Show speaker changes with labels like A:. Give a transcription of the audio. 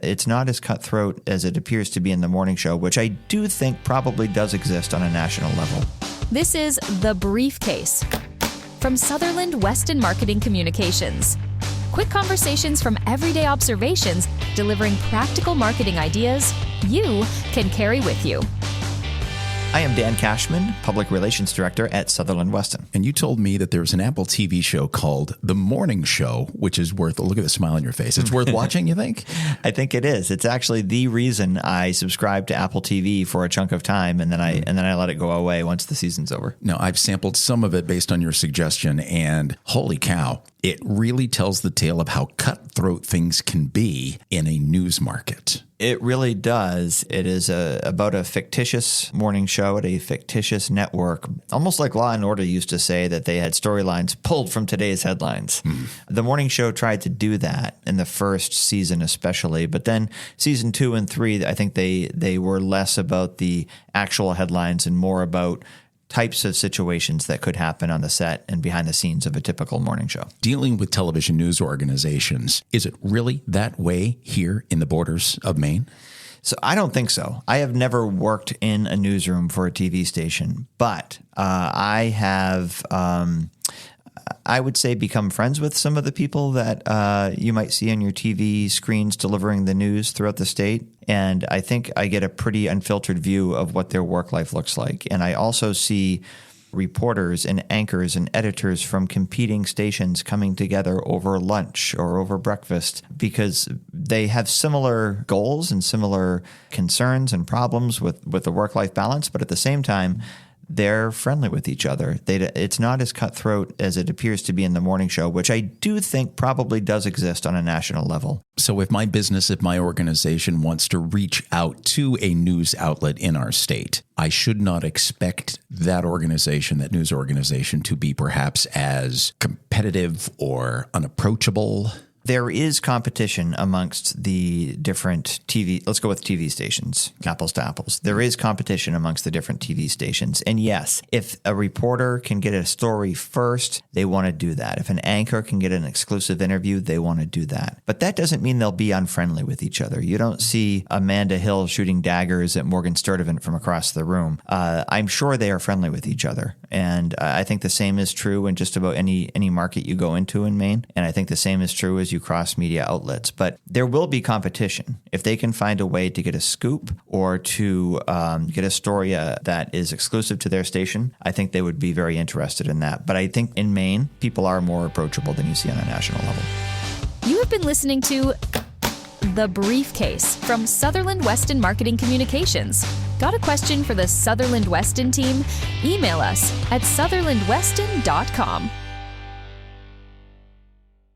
A: It's not as cutthroat as it appears to be in the morning show, which I do think probably does exist on a national level.
B: This is The Briefcase from Sutherland, Weston Marketing Communications. Quick conversations from everyday observations, delivering practical marketing ideas you can carry with you.
A: I am Dan Cashman, Public Relations Director at Sutherland Weston.
C: And you told me that there's an Apple TV show called The Morning Show, which is worth, look at the smile on your face. It's worth watching, you think?
A: I think it is. It's actually the reason I subscribed to Apple TV for a chunk of time, and then I let it go away once the season's over.
C: No, I've sampled some of it based on your suggestion, and holy cow, it really tells the tale of how cutthroat things can be in a news market.
A: It really does. It is about a fictitious morning show at a fictitious network, almost like Law & Order used to say that they had storylines pulled from today's headlines. The morning show tried to do that in the first season especially, but then season 2 and 3, I think they were less about the actual headlines and more about types of situations that could happen on the set and behind the scenes of a typical morning show.
C: Dealing with television news organizations, is it really that way here in the borders of Maine?
A: So I don't think so. I have never worked in a newsroom for a TV station, but I have, I would say, become friends with some of the people that you might see on your TV screens delivering the news throughout the state. And I think I get a pretty unfiltered view of what their work life looks like. And I also see reporters and anchors and editors from competing stations coming together over lunch or over breakfast because they have similar goals and similar concerns and problems with the work-life balance. But at the same time, they're friendly with each other. It's not as cutthroat as it appears to be in the morning show, which I do think probably does exist on a national level.
C: So if my business, if my organization wants to reach out to a news outlet in our state, I should not expect that organization, that news organization, to be perhaps as competitive or unapproachable.
A: There is competition amongst the different TV, let's go with TV stations, apples to apples. There is competition amongst the different TV stations. And yes, if a reporter can get a story first, they want to do that. If an anchor can get an exclusive interview, they want to do that. But that doesn't mean they'll be unfriendly with each other. You don't see Amanda Hill shooting daggers at Morgan Sturdivant from across the room. I'm sure they are friendly with each other. And I think the same is true in just about any market you go into in Maine. And I think the same is true as you cross media outlets. But there will be competition. If they can find a way to get a scoop or to get a story that is exclusive to their station, I think they would be very interested in that. But I think in Maine, people are more approachable than you see on a national level.
B: You have been listening to The Briefcase from Sutherland Weston Marketing Communications. Got a question for the Sutherland Weston team? Email us at sutherlandweston.com.